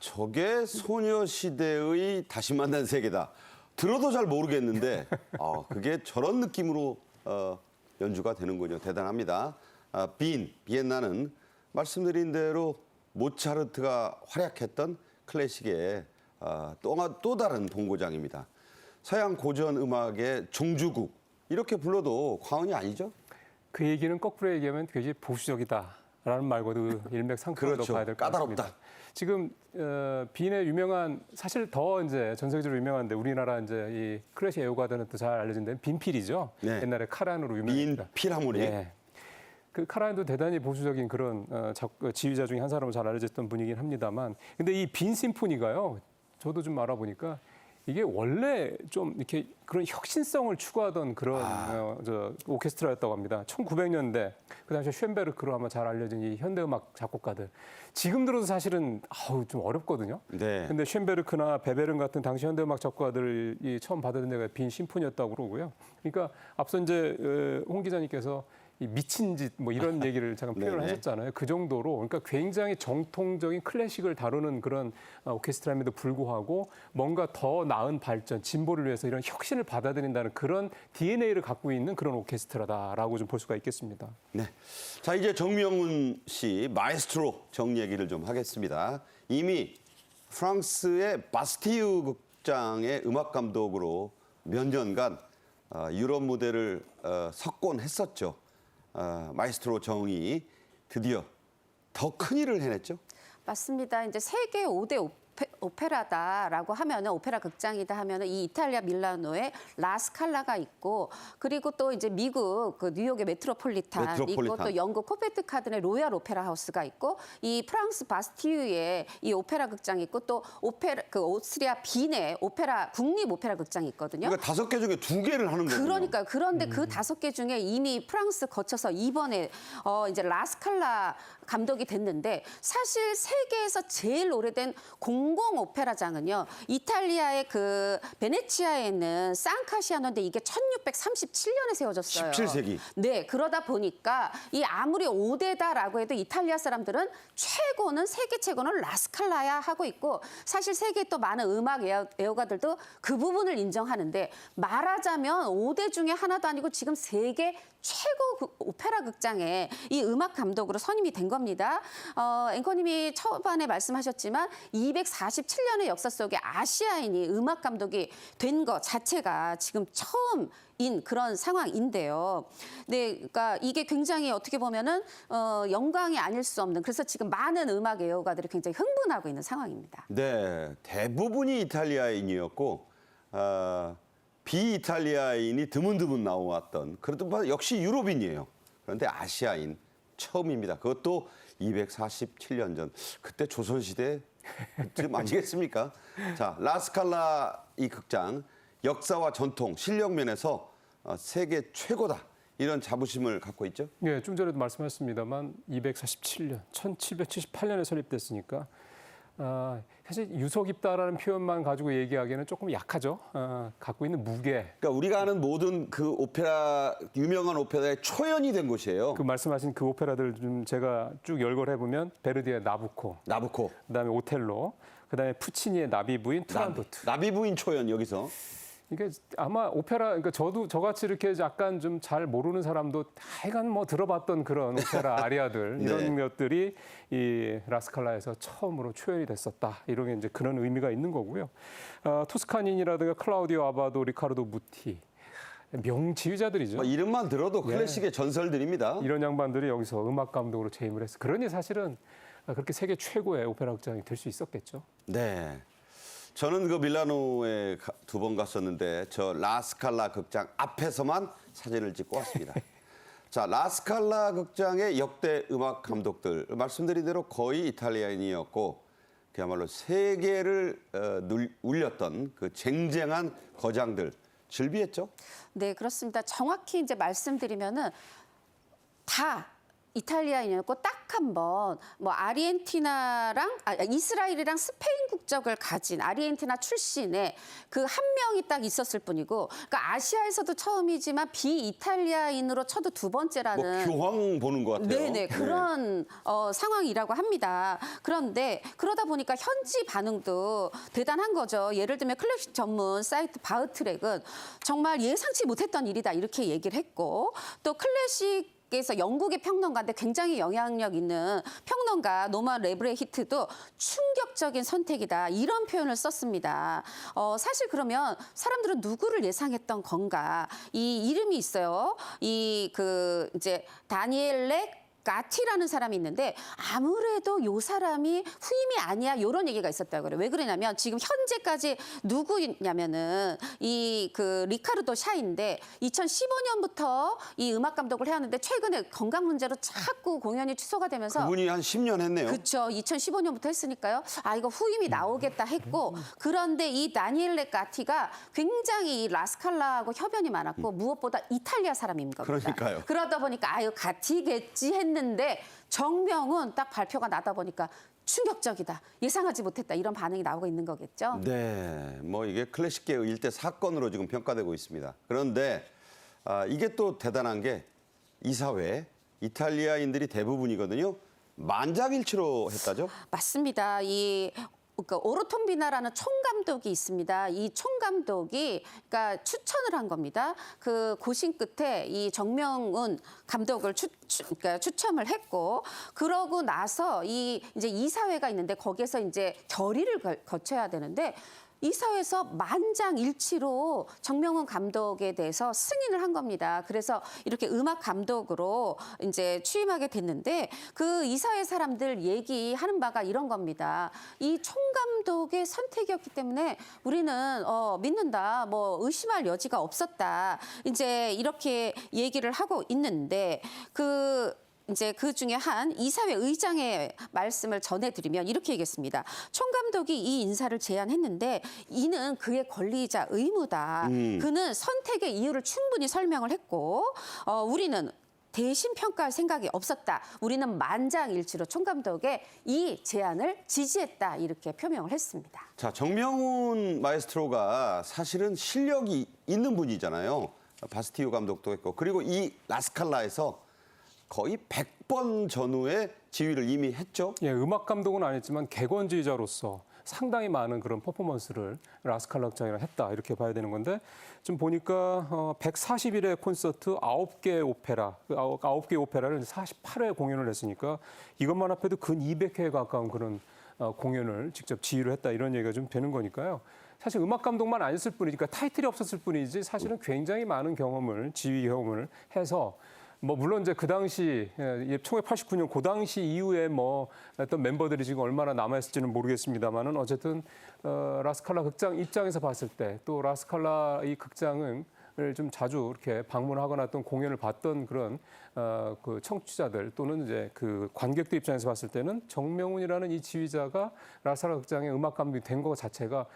저게 소녀시대의 다시 만난 세계다. 들어도 잘 모르겠는데 그게 저런 느낌으로 연주가 되는군요. 대단합니다. 비엔나는 말씀드린 대로 모차르트가 활약했던 클래식의 또 다른 본고장입니다. 서양 고전 음악의 종주국 이렇게 불러도 과언이 아니죠? 그 얘기는 거꾸로 얘기하면 굉장히 보수적이다라는 말과도 일맥상통으로 그렇죠. 봐야 될 것 같습니다. 까다롭다. 지금 빈의 유명한 사실 더 이제 전 세계적으로 유명한데 우리나라 이제 이 클래식 애호가들은 또 잘 알려진 데는 빈필이죠. 네. 옛날에 카란으로 유명했다. 빈 필하모니. 예. 그 카란도 대단히 보수적인 그런 지휘자 중에 한 사람으로 잘 알려졌던 분이긴 합니다만, 근데 이 빈 심포니가요, 저도 좀 알아보니까 이게 원래 좀 이렇게 그런 혁신성을 추구하던 그런 오케스트라였다고 합니다. 1900년대 그 당시에 쉔베르크로 아마 잘 알려진 이 현대음악 작곡가들. 지금 들어도 사실은 좀 어렵거든요. 네. 근데 쉔베르크나 베베른 같은 당시 현대음악 작곡가들이 처음 받아든 데가 빈 심포니였다고 그러고요. 그러니까 앞서 이제 홍 기자님께서 이 미친 짓 뭐 이런 얘기를 잠깐 표현을 네네. 하셨잖아요. 그 정도로 그러니까 굉장히 정통적인 클래식을 다루는 그런 오케스트라임에도 불구하고 뭔가 더 나은 발전, 진보를 위해서 이런 혁신을 받아들인다는 그런 DNA를 갖고 있는 그런 오케스트라다라고 좀 볼 수가 있겠습니다. 네. 자, 이제 정명훈 씨 마에스트로 정 얘기를 좀 하겠습니다. 이미 프랑스의 바스티유 극장의 음악 감독으로 몇 년간 유럽 무대를 석권했었죠. 마에스트로 정이 드디어 더 큰 일을 해냈죠. 맞습니다. 이제 세계 5대 오페라다라고 하면은 오페라 극장이다 하면은 이 이탈리아 밀라노의 라스칼라가 있고, 그리고 또 이제 미국 그 뉴욕의 메트로폴리탄 있고, 또 영국 코페트 카든의 로얄 오페라 하우스가 있고, 이 프랑스 바스티유의 이 오페라 극장이 있고, 또 오스트리아 빈의 오페라 국립 오페라 극장이 있거든요. 그러니까 5개 중에 2개를 하는 거예요. 그러니까요. 그런데 그 5개 중에 이미 프랑스 거쳐서 이번에 이제 라스칼라 감독이 됐는데, 사실 세계에서 제일 오래된 공공 오페라장은요, 이탈리아의 그 베네치아에 있는 산카시아노인데 이게 1637년에 세워졌어요. 17세기. 네, 그러다 보니까 이 아무리 5대다라고 해도 이탈리아 사람들은 최고는 세계 최고는 라스칼라야 하고 있고, 사실 세계에 또 많은 음악 애호가들도 그 부분을 인정하는데, 말하자면 5대 중에 하나도 아니고 지금 세계 최고 오페라 극장에 이 음악 감독으로 선임이 된 겁니다. 앵커님이 초반에 말씀하셨지만 247년의 역사 속에 아시아인이 음악 감독이 된 것 자체가 지금 처음인 그런 상황인데요. 네, 그러니까 이게 굉장히 어떻게 보면은 영광이 아닐 수 없는, 그래서 지금 많은 음악 애호가들이 굉장히 흥분하고 있는 상황입니다. 네, 대부분이 이탈리아인이었고 비이탈리아인이 드문드문 나왔던, 그래도 역시 유럽인이에요. 그런데 아시아인 처음입니다. 그것도 247년 전. 그때 조선시대 그쯤 아니겠습니까? 자, 라스칼라 이 극장 역사와 전통, 실력 면에서 세계 최고다. 이런 자부심을 갖고 있죠. 네, 좀 전에도 말씀하셨습니다만 247년, 1778년에 설립됐으니까 사실 유서 깊다라는 표현만 가지고 얘기하기에는 조금 약하죠. 갖고 있는 무게. 그러니까 우리가 아는 모든 그 오페라, 유명한 오페라의 초연이 된 곳이에요. 그 말씀하신 그 오페라들 좀 제가 쭉 열거해 보면 베르디의 나부코, 나부코. 그다음에 오텔로, 그다음에 푸치니의 나비 부인 투란도트. 나비 부인 초연 여기서. 이게 아마 오페라, 그러니까 저같이 이렇게 약간 좀 잘 모르는 사람도 하여간 뭐 들어봤던 그런 오페라 아리아들 이런 네. 것들이 이 라스칼라에서 처음으로 초연이 됐었다. 이런 게 이제 그런 의미가 있는 거고요. 토스카니니라든가 클라우디오 아바도, 리카르도 무티. 명지휘자들이죠. 이름만 들어도 클래식의 전설들입니다. 이런 양반들이 여기서 음악 감독으로 재임을 했어. 그러니 사실은 그렇게 세계 최고의 오페라 극장이 될 수 있었겠죠. 네. 저는 그 밀라노에 2번 갔었는데 저 라스칼라 극장 앞에서만 사진을 찍고 왔습니다. 자, 라스칼라 극장의 역대 음악 감독들 말씀드린 대로 거의 이탈리아인이었고 그야말로 세계를 울렸던 그 쟁쟁한 거장들 즐비했죠. 네, 그렇습니다. 정확히 이제 말씀드리면은 다 이탈리아인이었고 딱 한 번 뭐 이스라엘이랑 스페인 국적을 가진 아르헨티나 출신의 그 한 명이 딱 있었을 뿐이고, 그러니까 아시아에서도 처음이지만 비이탈리아인으로 쳐도 두 뭐 번째라는 교황 보는 것 같아요. 네네 그런 상황이라고 합니다. 그런데 그러다 보니까 현지 반응도 대단한 거죠. 예를 들면 클래식 전문 사이트 바흐트랙은 정말 예상치 못했던 일이다 이렇게 얘기를 했고, 또 클래식에서 영국의 평론가인데 굉장히 영향력 있는 평론가 노만 레브레히트도 충격적인 선택이다 이런 표현을 썼습니다. 사실 그러면 사람들은 누구를 예상했던 건가? 이 이름이 있어요. 이제 다니엘레 가티라는 사람이 있는데 아무래도 요 사람이 후임이 아니야 이런 얘기가 있었다고 그래요. 왜 그러냐면 지금 현재까지 누구냐면은 리카르도 샤인데 2015년부터 이 음악 감독을 해왔는데 최근에 건강 문제로 자꾸 공연이 취소가 되면서 그분이 한 10년 했네요. 그렇죠. 2015년부터 했으니까요. 이거 후임이 나오겠다 했고, 그런데 이 다니엘레 가티가 굉장히 이 라스칼라하고 협연이 많았고 무엇보다 이탈리아 사람인 겁니다. 그러니까요. 그러다 보니까 가티겠지 했는데 정명훈 딱 발표가 나다 보니까 충격적이다. 예상하지 못했다. 이런 반응이 나오고 있는 거겠죠. 네, 뭐 이게 클래식계의 일대 사건으로 지금 평가되고 있습니다. 그런데 이게 또 대단한 게 이 사회 이탈리아인들이 대부분이거든요. 만장일치로 했다죠? 맞습니다. 그러니까 오로톤비나라는 총감독이 있습니다. 이 총감독이 그러니까 추천을 한 겁니다. 그 고심 끝에 이 정명훈 감독을 그러니까 추첨을 했고, 그러고 나서 이제 이사회가 있는데 거기에서 이제 결의를 거쳐야 되는데, 이사회에서 만장일치로 정명훈 감독에 대해서 승인을 한 겁니다. 그래서 이렇게 음악 감독으로 이제 취임하게 됐는데, 그 이사회 사람들 얘기하는 바가 이런 겁니다. 이 총감독의 선택이었기 때문에 우리는 믿는다, 뭐 의심할 여지가 없었다. 이제 이렇게 얘기를 하고 있는데, 이제 그 중에 한 이사회 의장의 말씀을 전해드리면 이렇게 얘기했습니다. 총감독이 이 인사를 제안했는데 이는 그의 권리이자 의무다. 그는 선택의 이유를 충분히 설명을 했고, 우리는 대신 평가할 생각이 없었다. 우리는 만장일치로 총감독의 이 제안을 지지했다. 이렇게 표명을 했습니다. 자, 정명훈 마에스트로가 사실은 실력이 있는 분이잖아요. 바스티오 감독도 했고, 그리고 이 라스칼라에서 거의 100번 전후의 지휘를 이미 했죠. 예, 음악 감독은 아니지만 객원지휘자로서 상당히 많은 그런 퍼포먼스를 라스칼라 극장이랑 했다 이렇게 봐야 되는 건데, 좀 보니까 140일의 콘서트 9개 오페라, 9개 오페라를 48회 공연을 했으니까 이것만 합해도 근 200회에 가까운 그런 공연을 직접 지휘를 했다 이런 얘기가 좀 되는 거니까요. 사실 음악 감독만 아니었을 뿐이니까 타이틀이 없었을 뿐이지 사실은 굉장히 많은 경험을, 지휘 경험을 해서, 뭐 물론 이제 그 당시 1989년 그 당시 이후에 뭐 어떤 멤버들이 지금 얼마나 남아 있을지는 모르겠습니다만은 어쨌든 라스칼라 극장 입장에서 봤을 때, 또 라스칼라 이 극장을 좀 자주 이렇게 방문하거나 또 공연을 봤던 그런 그 청취자들 또는 이제 그 관객들 입장에서 봤을 때는 정명훈이라는 이 지휘자가 라스칼라 극장의 음악 감독이 된 것 자체가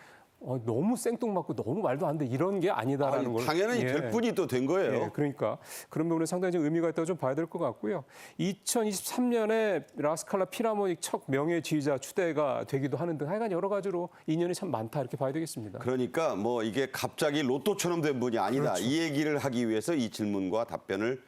너무 생뚱맞고 너무 말도 안 돼 이런 게 아니다라는 걸 당연히 될 분이 또 된 거예요. 예, 그러니까 그런 부분에 상당히 좀 의미가 있다고 좀 봐야 될 것 같고요. 2023년에 라스칼라 필하모닉 첫 명예 지휘자 추대가 되기도 하는 등 하여간 여러 가지로 인연이 참 많다 이렇게 봐야 되겠습니다. 그러니까 뭐 이게 갑자기 로또처럼 된 분이 아니다. 그렇죠. 이 얘기를 하기 위해서 이 질문과 답변을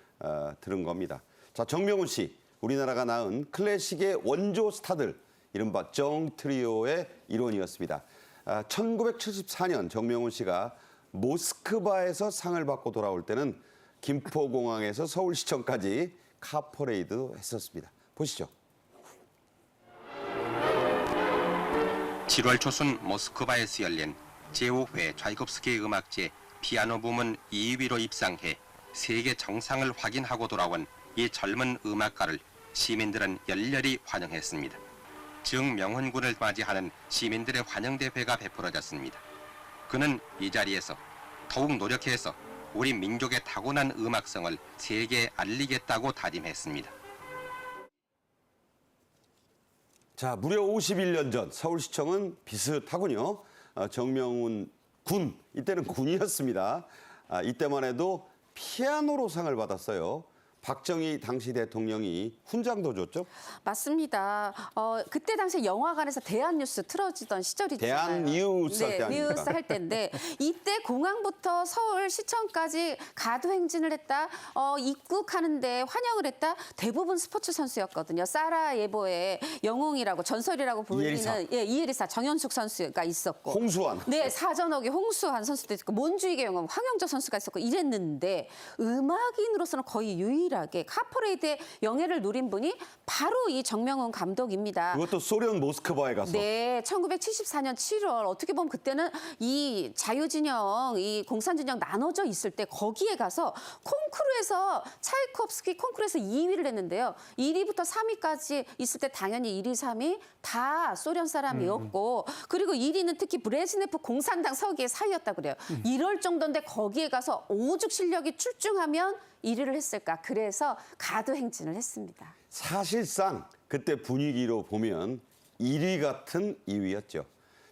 들은 겁니다. 자, 정명훈 씨, 우리나라가 낳은 클래식의 원조 스타들, 이른바 정 트리오의 일원이었습니다. 1974년 정명훈 씨가 모스크바에서 상을 받고 돌아올 때는 김포공항에서 서울시청까지 카퍼레이드도 했었습니다. 보시죠. 7월 초순 모스크바에서 열린 제5회 차이콥스키 음악제 피아노 부문 2위로 입상해 세계 정상을 확인하고 돌아온 이 젊은 음악가를 시민들은 열렬히 환영했습니다. 정명훈 군을 맞이하는 시민들의 환영대회가 베풀어졌습니다. 그는 이 자리에서 더욱 노력해서 우리 민족의 타고난 음악성을 세계에 알리겠다고 다짐했습니다. 자, 무려 51년 전 서울시청은 비슷하군요. 정명훈 군, 이때는 군이었습니다. 이때만 해도 피아노로 상을 받았어요. 박정희 당시 대통령이 훈장도 줬죠. 맞습니다. 그때 당시 영화관에서 대한뉴스 틀어지던 시절이잖아요. 대한뉴스 할 때 아닙니까? 뉴스 할 때인데 이때 공항부터 서울 시청까지 가도행진을 했다. 입국하는데 환영을 했다. 대부분 스포츠 선수였거든요. 사라예보의 영웅이라고 전설이라고 불리는 이에리사 정현숙 선수가 있었고 홍수환. 네, 사전옥의 홍수환 선수도 있었고 몬주익의 영웅 황영조 선수가 있었고 이랬는데 음악인으로서는 거의 유일하게 카퍼레이드의 영예를 누린 분이 바로 이 정명훈 감독입니다. 그것도 소련 모스크바에 가서. 네, 1974년 7월 어떻게 보면 그때는 이 자유진영, 이 공산진영 나눠져 있을 때 거기에 가서 콩쿠르에서 차이콥스키 콩쿠르에서 2위를 했는데요. 1위부터 3위까지 있을 때 당연히 1위, 3위 다 소련 사람이었고 그리고 1위는 특히 브레즈네프 공산당 서기의 사위였다 그래요. 이럴 정도인데 거기에 가서 오죽 실력이 출중하면 1위를 했을까. 그래서 가도행진을 했습니다. 사실상 그때 분위기로 보면 1위 같은 2위였죠.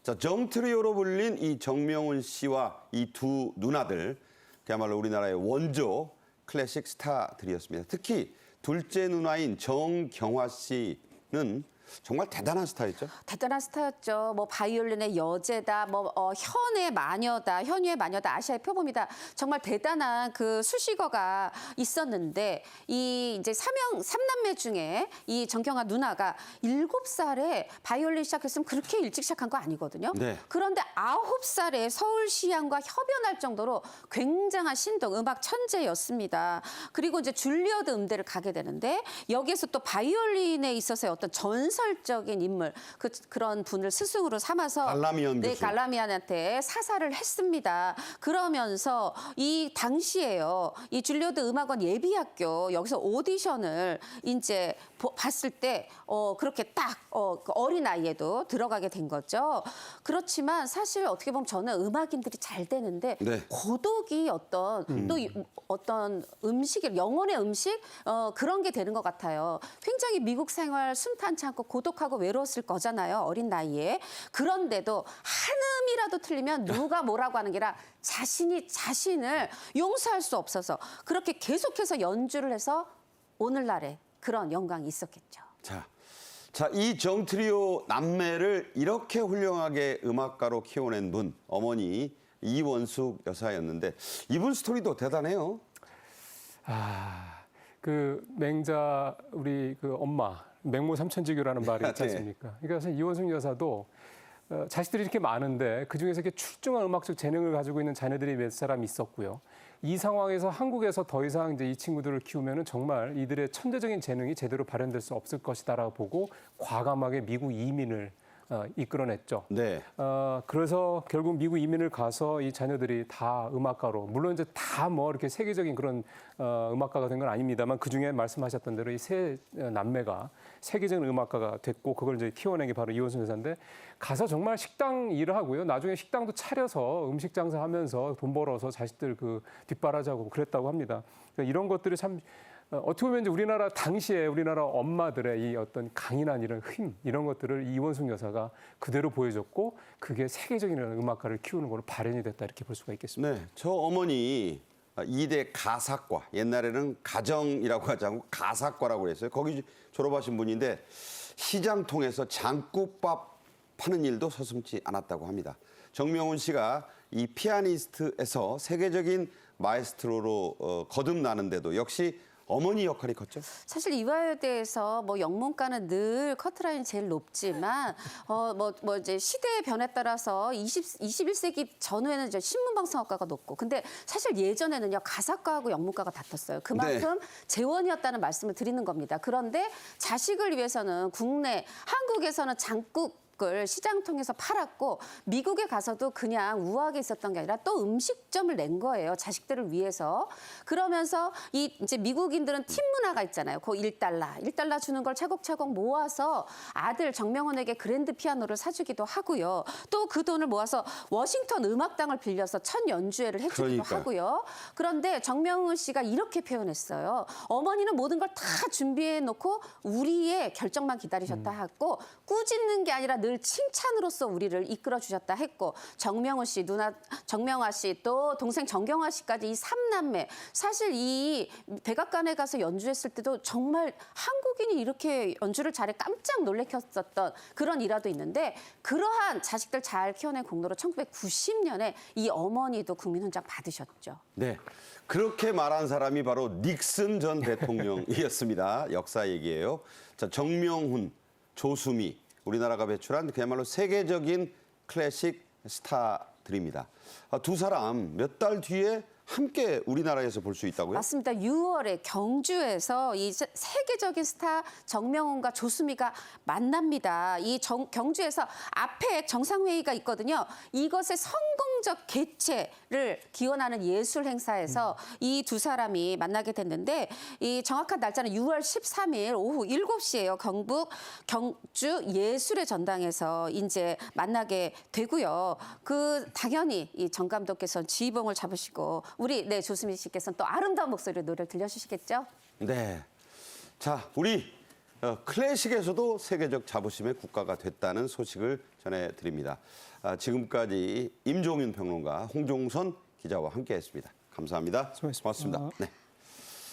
자, 정트리오로 불린 이 정명훈 씨와 이 두 누나들, 그야말로 우리나라의 원조 클래식 스타들이었습니다. 특히 둘째 누나인 정경화 씨는 정말 대단한 스타였죠. 대단한 스타였죠. 뭐 바이올린의 여제다, 현의 마녀다, 현유의 마녀다, 아시아의 표범이다. 정말 대단한 그 수식어가 있었는데 이 이제 삼남매 중에 이 정경화 누나가 7살에 바이올린 시작했으면 그렇게 일찍 시작한 거 아니거든요. 네. 그런데 9살에 서울시향과 협연할 정도로 굉장한 신동 음악 천재였습니다. 그리고 이제 줄리어드 음대를 가게 되는데 여기에서 또 바이올린에 있어서의 어떤 전설적인 인물 그런 분을 스승으로 삼아서 갈라미안 네, 교수. 갈라미안한테 사사를 했습니다. 그러면서 이 당시에요. 이 줄리어드 음악원 예비학교 여기서 오디션을 이제 봤을 때 그렇게 딱 어린 나이에도 들어가게 된 거죠. 그렇지만 사실 어떻게 보면 저는 음악인들이 잘 되는데 네. 고독이 어떤 또 어떤 음식이 영혼의 음식 그런 게 되는 것 같아요. 굉장히 미국 생활 순탄치 않고 고독하고 외로웠을 거잖아요. 어린 나이에. 그런데도 한음이라도 틀리면 누가 뭐라고 하는 게 아니라 자신이 자신을 용서할 수 없어서 그렇게 계속해서 연주를 해서 오늘날의 그런 영광이 있었겠죠. 자, 이 정트리오 남매를 이렇게 훌륭하게 음악가로 키워낸 분, 어머니 이원숙 여사였는데 이분 스토리도 대단해요. 그 맹자 우리 그 엄마 맹모 삼천지교라는 말이 있지 네. 않습니까? 그러니까 사실 이원숙 여사도 자식들이 이렇게 많은데 그중에서 이렇게 출중한 음악적 재능을 가지고 있는 자녀들이 몇 사람 있었고요. 이 상황에서 한국에서 더 이상 이제 이 친구들을 키우면은 정말 이들의 천재적인 재능이 제대로 발현될 수 없을 것이다라고 보고 과감하게 미국 이민을 이끌어냈죠. 네. 그래서 결국 미국 이민을 가서 이 자녀들이 다 음악가로, 물론 이제 다 뭐 이렇게 세계적인 그런 음악가가 된 건 아닙니다만 그 중에 말씀하셨던 대로 이 세 남매가 세계적인 음악가가 됐고 그걸 이제 키워낸 게 바로 이원숙 여사인데 가서 정말 식당 일을 하고요. 나중에 식당도 차려서 음식 장사하면서 돈 벌어서 자식들 그 뒷바라지하고 그랬다고 합니다. 그러니까 이런 것들이 참 어떻게 보면 이제 우리나라 당시에 우리나라 엄마들의 이 어떤 강인한 이런 힘 이런 것들을 이원숙 여사가 그대로 보여줬고 그게 세계적인 음악가를 키우는 걸로 발현이 됐다 이렇게 볼 수가 있겠습니다. 네, 저 어머니 2대 가사과, 옛날에는 가정이라고 하지 않고 가사과라고 그랬어요. 거기 졸업하신 분인데 시장 통해서 장국밥 파는 일도 서슴지 않았다고 합니다. 정명훈 씨가 이 피아니스트에서 세계적인 마에스트로로 거듭나는데도 역시 어머니 역할이 컸죠. 사실 이화여대에서 뭐 영문과는 늘 커트라인이 제일 높지만 이제 시대의 변에 따라서 21세기 전후에는 이제 신문방송학과가 높고 근데 사실 예전에는요 가사과하고 영문과가 같았어요. 그만큼 재원이었다는 말씀을 드리는 겁니다. 그런데 자식을 위해서는 국내 한국에서는 장국 을 시장 통해서 팔았고 미국에 가서도 그냥 우아하게 있었던 게 아니라 또 음식점을 낸 거예요. 자식들을 위해서. 그러면서 이제 미국인들은 팀 문화가 있잖아요. 그 $1 주는 걸 차곡차곡 모아서 아들 정명훈에게 그랜드 피아노를 사주기도 하고요. 또 그 돈을 모아서 워싱턴 음악당을 빌려서 첫 연주회를 해주기도 그러니까요. 하고요. 그런데 정명훈 씨가 이렇게 표현했어요. 어머니는 모든 걸 다 준비해 놓고 우리의 결정만 기다리셨다 하고 꾸짖는 게 아니라 늘 늘 칭찬으로서 우리를 이끌어 주셨다 했고 정명훈 씨, 누나 정명화 씨, 또 동생 정경화 씨까지 이 3남매 사실 이 백악관에 가서 연주했을 때도 정말 한국인이 이렇게 연주를 잘해 깜짝 놀래켰었던 그런 일화도 있는데 그러한 자식들 잘 키워낸 공로로 1990년에 이 어머니도 국민훈장 받으셨죠. 네. 그렇게 말한 사람이 바로 닉슨 전 대통령이었습니다. 역사 얘기예요. 자, 정명훈, 조수미, 우리나라가 배출한 그야말로 세계적인 클래식 스타들입니다. 두 사람 몇 달 뒤에 함께 우리나라에서 볼 수 있다고요? 맞습니다. 6월에 경주에서 이 세계적인 스타 정명훈과 조수미가 만납니다. 이 경주에서 아펙 정상회의가 있거든요. 이것의 성공적 개최를 기원하는 예술 행사에서 이 두 사람이 만나게 됐는데 이 정확한 날짜는 6월 13일 오후 7시예요. 경주 예술의 전당에서 이제 만나게 되고요. 당연히 이 정 감독께서는 지휘봉을 잡으시고 우리 조수미 씨께서는 또 아름다운 목소리로 노래를 들려주시겠죠? 네. 자, 우리 클래식에서도 세계적 자부심의 국가가 됐다는 소식을 전해드립니다. 지금까지 임종윤 평론가, 홍종선 기자와 함께했습니다. 감사합니다. 수고하셨습니다. 고맙습니다. 네.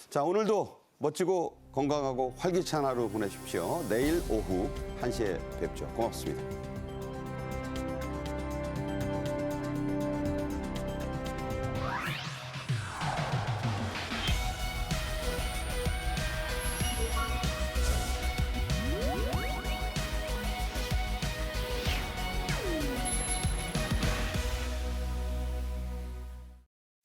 자, 오늘도 멋지고 건강하고 활기찬 하루 보내십시오. 내일 오후 1시에 뵙죠. 고맙습니다.